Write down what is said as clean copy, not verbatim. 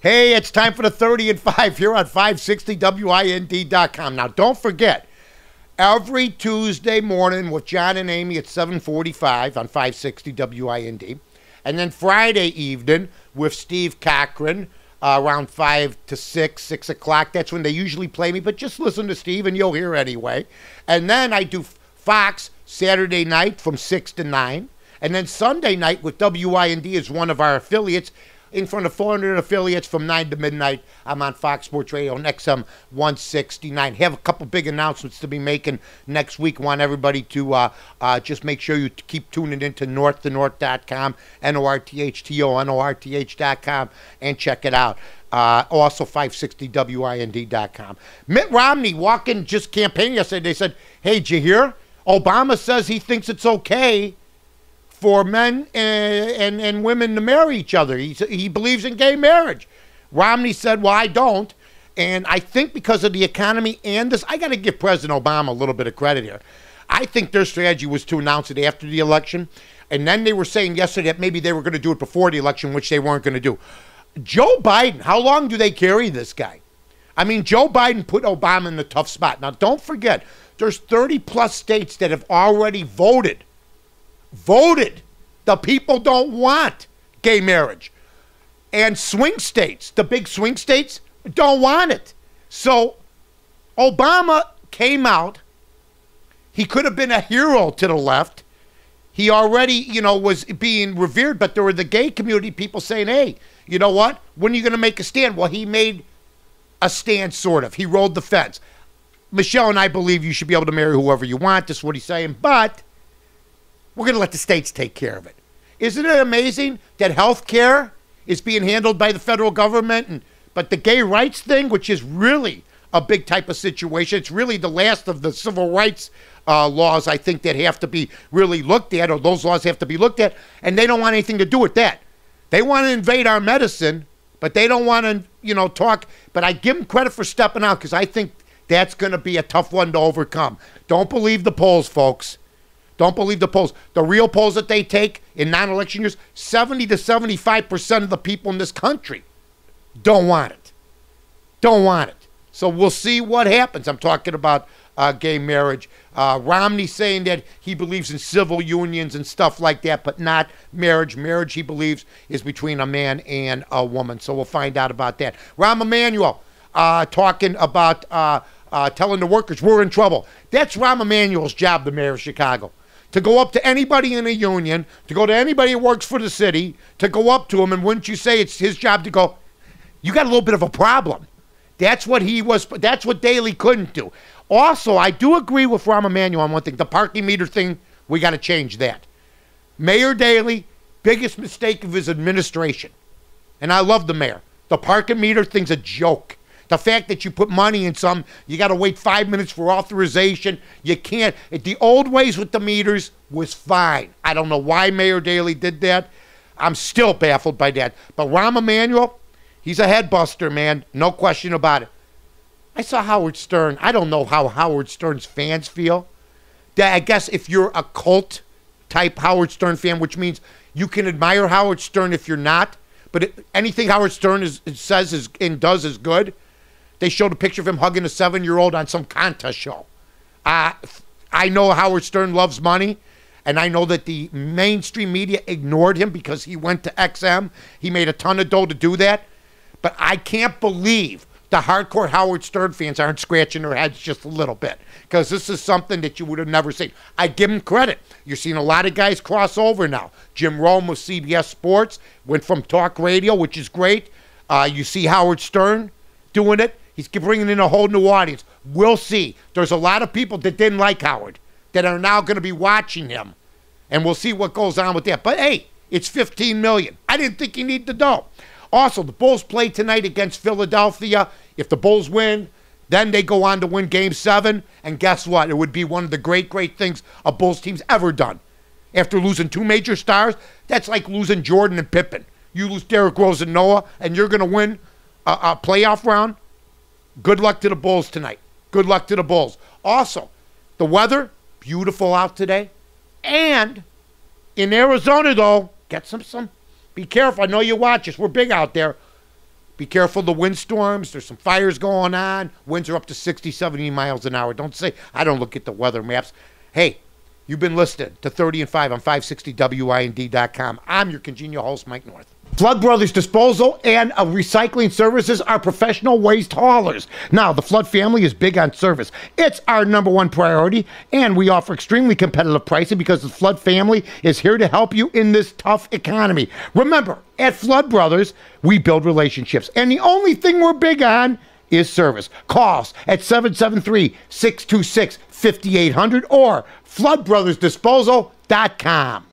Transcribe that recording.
Hey, it's time for the 30 and 5 here on 560WIND.com. Now, don't forget, every Tuesday morning with John and Amy at 7:45 on 560 WIND. And then Friday evening with Steve Cochran around 5 to 6 o'clock. That's when they usually play me, but just listen to Steve and you'll hear anyway. And then I do Fox Saturday night from 6 to 9. And then Sunday night with WIND is one of our affiliates. In front of 400 affiliates from 9 to midnight. I'm on Fox Sports Radio and XM 169. Have a couple big announcements to be making next week. Want everybody to just make sure you keep tuning into northtonorth.com, NORTHTO, and check it out. Also 560WIND.com. Mitt Romney walking just campaigning yesterday. They said, hey, did you hear? Obama says he thinks it's okay for men and women to marry each other. He believes in gay marriage. Romney said, well, I don't. And I think because of the economy and this, I got to give President Obama a little bit of credit here. I think their strategy was to announce it after the election. And then they were saying yesterday that maybe they were going to do it before the election, which they weren't going to do. Joe Biden, how long do they carry this guy? I mean, Joe Biden put Obama in a tough spot. Now, don't forget, there's 30-plus states that have already voted. The people don't want gay marriage. And swing states, the big swing states, don't want it. So Obama came out. He could have been a hero to the left. He already, was being revered, but there were the gay community people saying, hey, you know what? When are you going to make a stand? Well, he made a stand, sort of. He rode the fence. Michelle and I believe you should be able to marry whoever you want. That's what he's saying. But we're going to let the states take care of it. Isn't it amazing that health care is being handled by the federal government? But the gay rights thing, which is really a big type of situation, it's really the last of the civil rights laws, I think, that have to be really looked at, or those laws have to be looked at, and they don't want anything to do with that. They want to invade our medicine, but they don't want to, talk. But I give them credit for stepping out because I think that's going to be a tough one to overcome. Don't believe the polls, folks. Don't believe the polls. The real polls that they take in non-election years, 70 to 75% of the people in this country don't want it. Don't want it. So we'll see what happens. I'm talking about gay marriage. Romney saying that he believes in civil unions and stuff like that, but not marriage. Marriage, he believes, is between a man and a woman. So we'll find out about that. Rahm Emanuel talking about telling the workers we're in trouble. That's Rahm Emanuel's job, the mayor of Chicago. To go up to anybody in a union, to go to anybody who works for the city, to go up to him, and wouldn't you say it's his job to go, you got a little bit of a problem. That's what that's what Daley couldn't do. Also, I do agree with Rahm Emanuel on one thing. The parking meter thing, we got to change that. Mayor Daley, biggest mistake of his administration. And I love the mayor. The parking meter thing's a joke. The fact that you put money in some, you got to wait 5 minutes for authorization. You can't. The old ways with the meters was fine. I don't know why Mayor Daley did that. I'm still baffled by that. But Rahm Emanuel, he's a head buster, man. No question about it. I saw Howard Stern. I don't know how Howard Stern's fans feel. I guess if you're a cult type Howard Stern fan, which means you can admire Howard Stern if you're not, but anything Howard Stern says and does is good. They showed a picture of him hugging a 7-year-old on some contest show. I know Howard Stern loves money, and I know that the mainstream media ignored him because he went to XM. He made a ton of dough to do that. But I can't believe the hardcore Howard Stern fans aren't scratching their heads just a little bit, because this is something that you would have never seen. I give him credit. You're seeing a lot of guys cross over now. Jim Rome with CBS Sports went from talk radio, which is great. You see Howard Stern doing it. He's bringing in a whole new audience. We'll see. There's a lot of people that didn't like Howard that are now going to be watching him, and we'll see what goes on with that. But, hey, it's $15 million. I didn't think he needed the dough. Also, the Bulls play tonight against Philadelphia. If the Bulls win, then they go on to win Game 7. And guess what? It would be one of the great, great things a Bulls team's ever done. After losing two major stars, that's like losing Jordan and Pippen. You lose Derrick Rose and Noah, and you're going to win a playoff round. Good luck to the Bulls tonight. Good luck to the Bulls. Also, the weather, beautiful out today. And in Arizona, though, get some. Be careful. I know you watch us. We're big out there. Be careful of the windstorms. There's some fires going on. Winds are up to 60, 70 miles an hour. Don't say, I don't look at the weather maps. Hey, you've been listening to 30 and 5 on 560WIND.com. I'm your congenial host, Mike North. Flood Brothers Disposal and Recycling Services are professional waste haulers. Now, the Flood family is big on service. It's our #1 priority, and we offer extremely competitive pricing because the Flood family is here to help you in this tough economy. Remember, at Flood Brothers, we build relationships, and the only thing we're big on is service. Call us at 773-626-5800 or floodbrothersdisposal.com.